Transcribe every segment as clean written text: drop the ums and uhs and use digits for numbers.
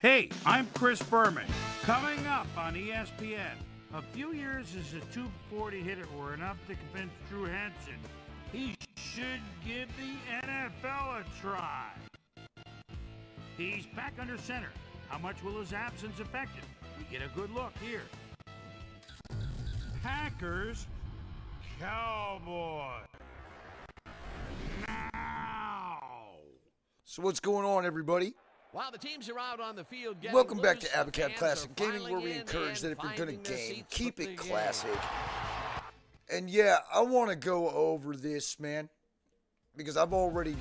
Hey, I'm Chris Berman. Coming up on ESPN, a few years as a 240 hitter were enough to convince Drew Henson he should give the NFL a try. He's back under center. How much will his absence affect him? We get a good look here. Packers, Cowboys. Now. So what's going on, everybody? While the teams are out on the field, welcome back to ABACABB Classic Gaming, where we encourage that if you're going to game, keep it classic. And yeah, I want to go over this, man, because I've already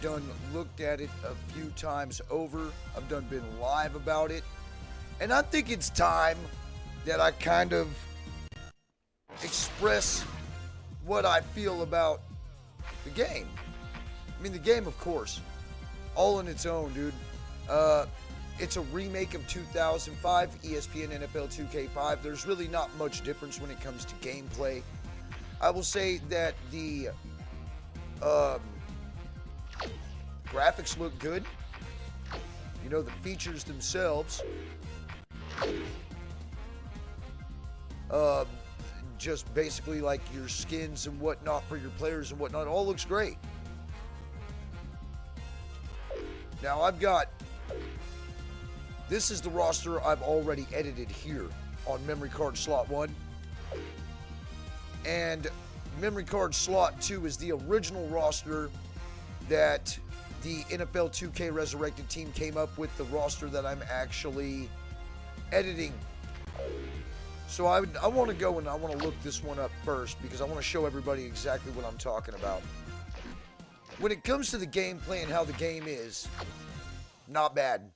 looked at it a few times over. I've been live about it. And I think it's time that I kind of express what I feel about the game. I mean, the game, of course, all in its own, dude. It's a remake of 2005 ESPN NFL 2K5. There's really not much difference when it comes to gameplay. I will say that the graphics look good. You know, the features themselves, just basically like your skins and whatnot for your players and whatnot, all looks great. Now this is the roster I've already edited here on memory card slot 1. And memory card slot 2 is the original roster that the NFL 2K Resurrected team came up with, the roster that I'm actually editing. So I want to go and I want to look this one up first, because I want to show everybody exactly what I'm talking about. When it comes to the gameplay and how the game is, not bad.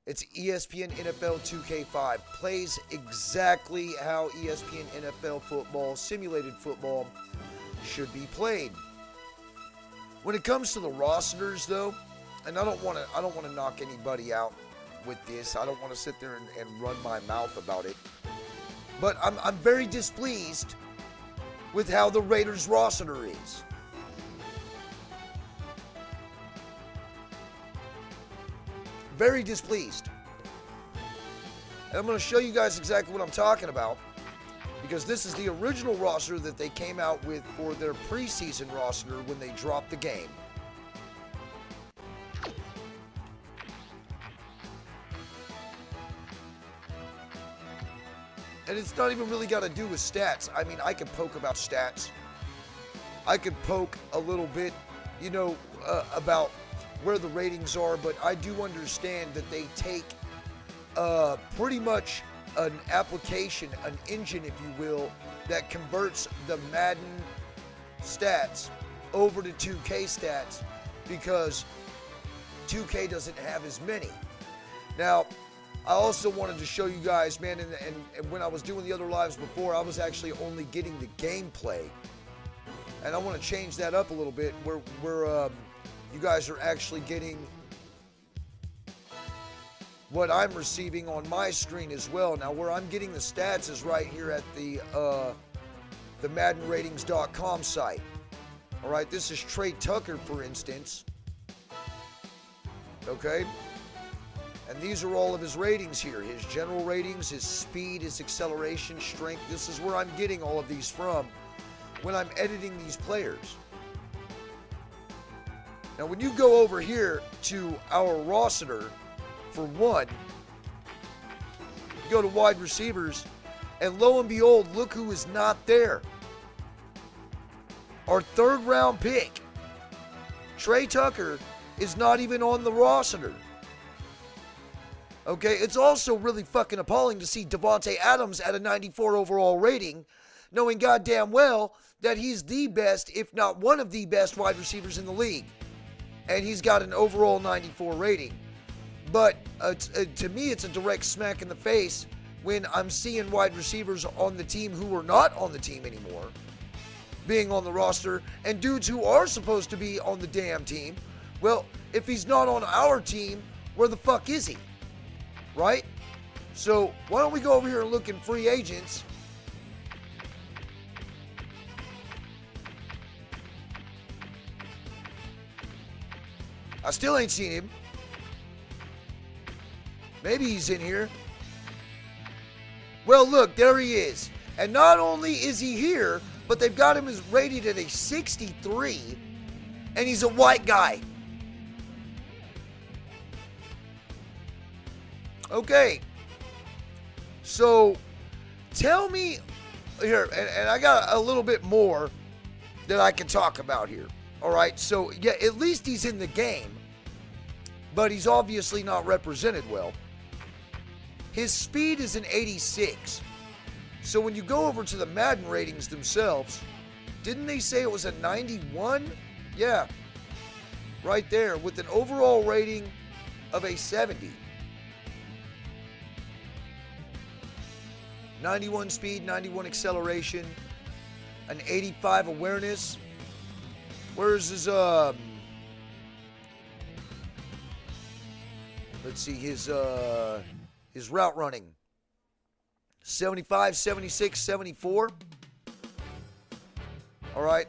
It's ESPN NFL 2K5. Plays exactly how ESPN NFL football, simulated football, should be played. When it comes to the rosters, though, and I don't want to knock anybody out with this. I don't want to sit there and run my mouth about it. But I'm very displeased with how the Raiders roster is. Very displeased. And I'm going to show you guys exactly what I'm talking about, because this is the original roster that they came out with for their preseason roster when they dropped the game. And it's not even really got to do with stats. I mean, I could poke about stats. I could poke a little bit, you know, about where the ratings are, but I do understand that they take pretty much an application, an engine, if you will, that converts the Madden stats over to 2K stats, because 2K doesn't have as many. Now, I also wanted to show you guys, man, and when I was doing the other lives before, I was actually only getting the gameplay. And I want to change that up a little bit, where you guys are actually getting what I'm receiving on my screen as well. Now, where I'm getting the stats is right here at the MaddenRatings.com site. All right, this is Trey Tucker, for instance. Okay, and these are all of his ratings here. His general ratings, his speed, his acceleration, strength. This is where I'm getting all of these from when I'm editing these players. Now, when you go over here to our roster, for one, you go to wide receivers, and lo and behold, look who is not there. Our third-round pick, Trey Tucker, is not even on the roster. Okay, it's also really fucking appalling to see Devontae Adams at a 94 overall rating, knowing goddamn well that he's the best, if not one of the best wide receivers in the league. And he's got an overall 94 rating. But to me, it's a direct smack in the face when I'm seeing wide receivers on the team who are not on the team anymore being on the roster, and dudes who are supposed to be on the damn team. Well, if he's not on our team, where the fuck is he? Right? So why don't we go over here and look in free agents? I still ain't seen him. Maybe he's in here. Well, look, there he is. And not only is he here, but they've got him as rated at a 63, and he's a white guy. Okay. So, tell me here, and I got a little bit more that I can talk about here. All right, so yeah, at least he's in the game, but he's obviously not represented well. His speed is an 86. So when you go over to the Madden ratings themselves, didn't they say it was a 91? Yeah, right there with an overall rating of a 70. 91 speed, 91 acceleration, an 85 awareness. Where's his, let's see, his route running. 75, 76, 74. All right.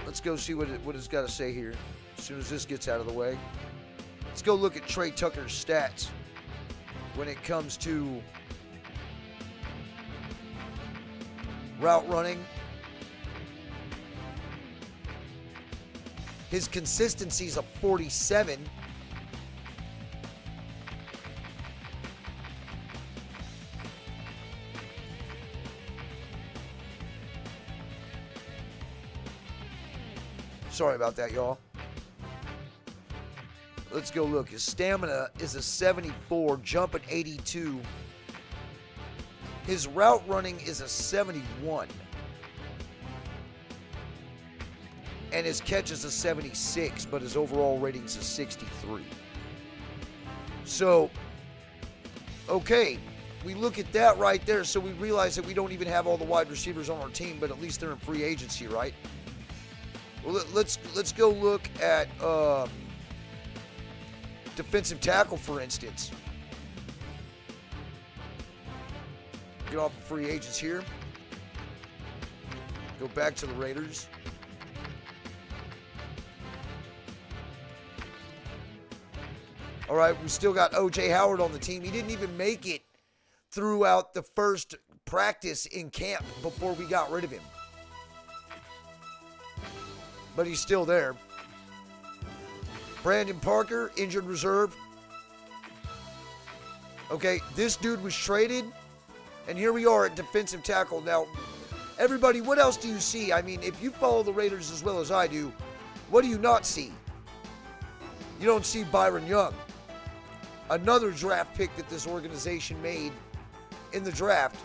Let's go see what it's got to say here as soon as this gets out of the way. Let's go look at Trey Tucker's stats when it comes to route running. His consistency is a 47. Sorry about that, y'all. Let's go look. His stamina is a 74, jump at 82. His route running is a 71. And his catch is a 76, but his overall rating is a 63. So, okay, we look at that right there, so we realize that we don't even have all the wide receivers on our team, but at least they're in free agency, right? Well, let's go look at defensive tackle, for instance. Get off the free agents here. Go back to the Raiders. All right, we still got O.J. Howard on the team. He didn't even make it throughout the first practice in camp before we got rid of him. But he's still there. Brandon Parker, injured reserve. Okay, this dude was traded, and here we are at defensive tackle. Now, everybody, what else do you see? I mean, if you follow the Raiders as well as I do, what do you not see? You don't see Byron Young, another draft pick that this organization made in the draft.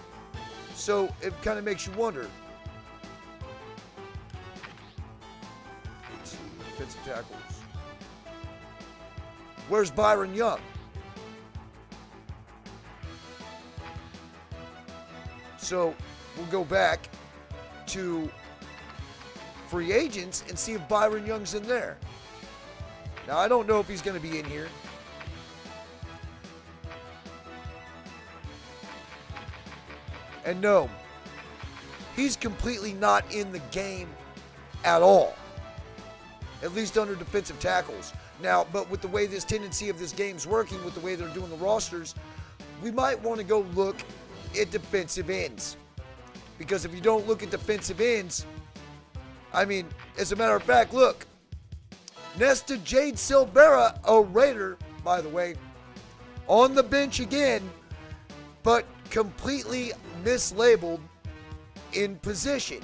So it kind of makes you wonder. Defensive tackles. Where's Byron Young? So we'll go back to free agents and see if Byron Young's in there. Now, I don't know if he's going to be in here. And no, he's completely not in the game at all. At least under defensive tackles. Now, but with the way this tendency of this game's working, with the way they're doing the rosters, we might want to go look at defensive ends. Because if you don't look at defensive ends, I mean, as a matter of fact, look. Nesta Jade Silvera, a Raider, by the way, on the bench again, but completely mislabeled in position.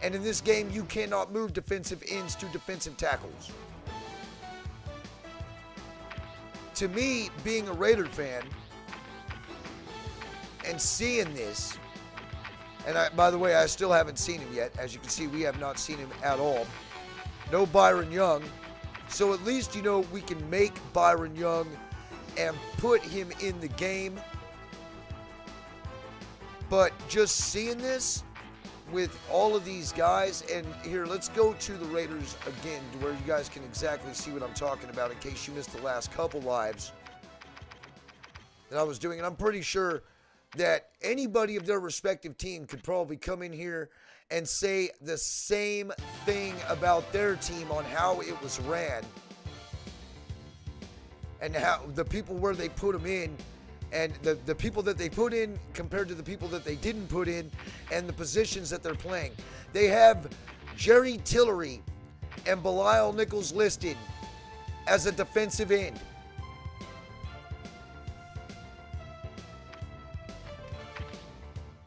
And in this game, you cannot move defensive ends to defensive tackles. To me, being a Raider fan and seeing this, and by the way, I still haven't seen him yet. As you can see, we have not seen him at all. No Byron Young. So at least, you know, we can make Byron Young and put him in the game. But just seeing this with all of these guys, and here, let's go to the Raiders again to where you guys can exactly see what I'm talking about in case you missed the last couple lives that I was doing. And I'm pretty sure that anybody of their respective team could probably come in here and say the same thing about their team on how it was ran. and how the people where they put them in, and the people that they put in compared to the people that they didn't put in, and the positions that they're playing. They have Jerry Tillery and Belial Nichols listed as a defensive end.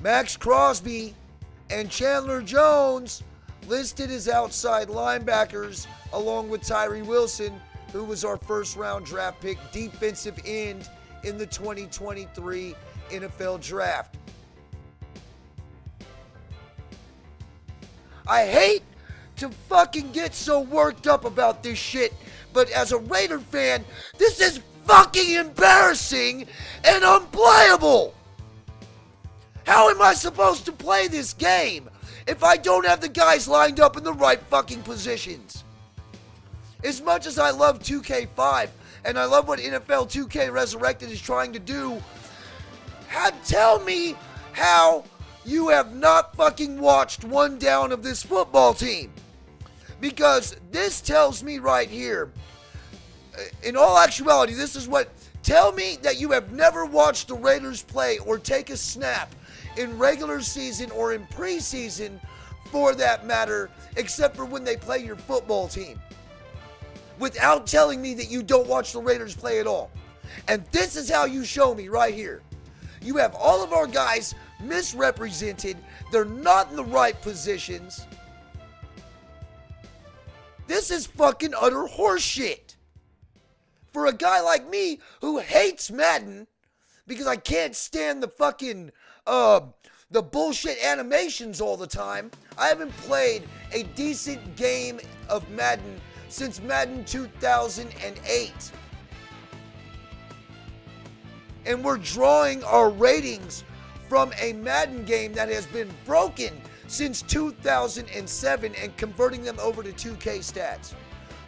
Max Crosby and Chandler Jones listed as outside linebackers, along with Tyree Wilson, who was our first-round draft pick, defensive end in the 2023 NFL Draft. I hate to fucking get so worked up about this shit, but as a Raider fan, this is fucking embarrassing and unplayable. How am I supposed to play this game if I don't have the guys lined up in the right fucking positions? As much as I love 2K5 and I love what NFL 2K Resurrected is trying to do, tell me how you have not fucking watched one down of this football team. Because this tells me right here, in all actuality, this is what, tell me that you have never watched the Raiders play or take a snap in regular season or in preseason, for that matter, except for when they play your football team, without telling me that you don't watch the Raiders play at all. And this is how you show me right here. You have all of our guys misrepresented. They're not in the right positions. This is fucking utter horseshit. For a guy like me who hates Madden because I can't stand the fucking the bullshit animations all the time. I haven't played a decent game of Madden since Madden 2008. And we're drawing our ratings from a Madden game that has been broken since 2007 and converting them over to 2K stats,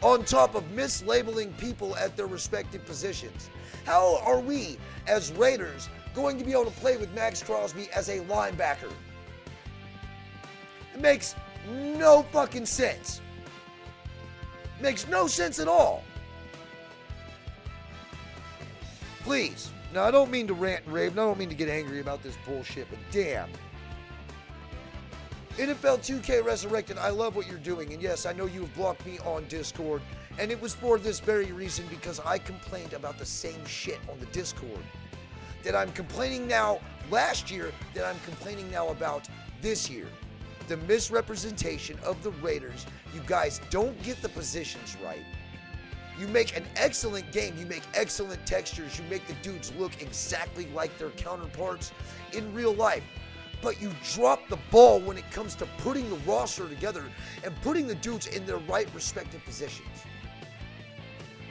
on top of mislabeling people at their respective positions. How are we, as Raiders, going to be able to play with Max Crosby as a linebacker? It makes no fucking sense. Makes no sense at all. Please. Now, I don't mean to rant and rave, and I don't mean to get angry about this bullshit, but damn. NFL 2K Resurrected, I love what you're doing, and yes, I know you have blocked me on Discord, and it was for this very reason, because I complained about the same shit on the Discord that I'm complaining now last year, that I'm complaining now about this year. The misrepresentation of the Raiders. You guys don't get the positions right. You make an excellent game. You make excellent textures. You make the dudes look exactly like their counterparts in real life. But you drop the ball when it comes to putting the roster together and putting the dudes in their right respective positions.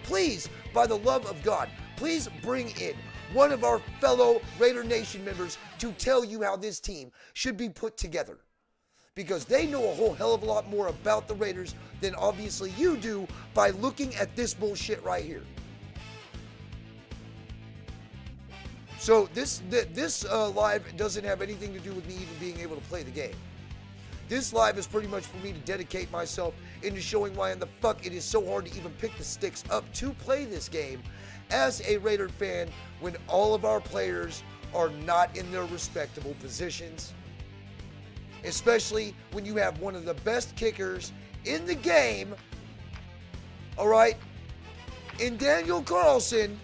Please, by the love of God, please bring in one of our fellow Raider Nation members to tell you how this team should be put together. Because they know a whole hell of a lot more about the Raiders than obviously you do by looking at this bullshit right here. So this live doesn't have anything to do with me even being able to play the game. This live is pretty much for me to dedicate myself into showing why in the fuck it is so hard to even pick the sticks up to play this game as a Raider fan when all of our players are not in their respectable positions. Especially when you have one of the best kickers in the game, all right, in Daniel Carlson,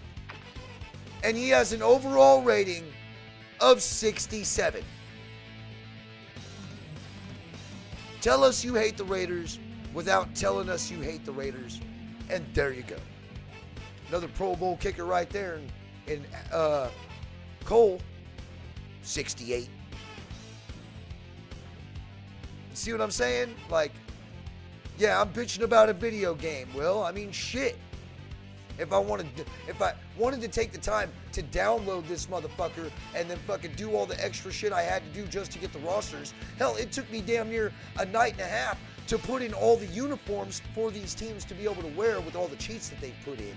and he has an overall rating of 67. Tell us you hate the Raiders without telling us you hate the Raiders, and there you go. Another Pro Bowl kicker right there in Cole, 68. See what I'm saying? Like, yeah, I'm bitching about a video game. Well, I mean, shit. If I wanted to take the time to download this motherfucker and then fucking do all the extra shit I had to do just to get the rosters, hell, it took me damn near a night and a half to put in all the uniforms for these teams to be able to wear with all the cheats that they've put in.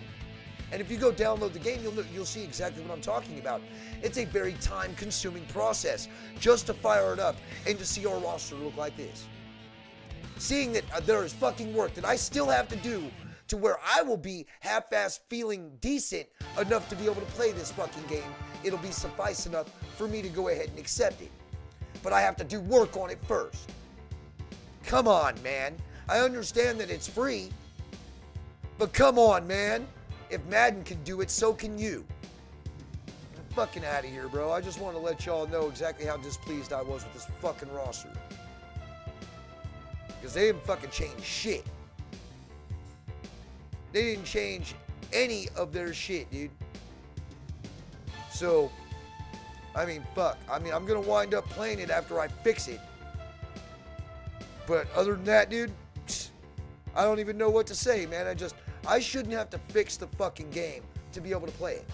And if you go download the game, you'll see exactly what I'm talking about. It's a very time-consuming process just to fire it up and to see our roster look like this. Seeing that there is fucking work that I still have to do to where I will be half-ass feeling decent enough to be able to play this fucking game. It'll be suffice enough for me to go ahead and accept it. But I have to do work on it first. Come on, man. I understand that it's free, but come on, man. If Madden can do it, so can you. I'm fucking out of here, bro. I just want to let y'all know exactly how displeased I was with this fucking roster. Because they didn't fucking change shit. They didn't change any of their shit, dude. So, I mean, fuck. I mean, I'm going to wind up playing it after I fix it. But other than that, dude, I don't even know what to say, man. I shouldn't have to fix the fucking game to be able to play it.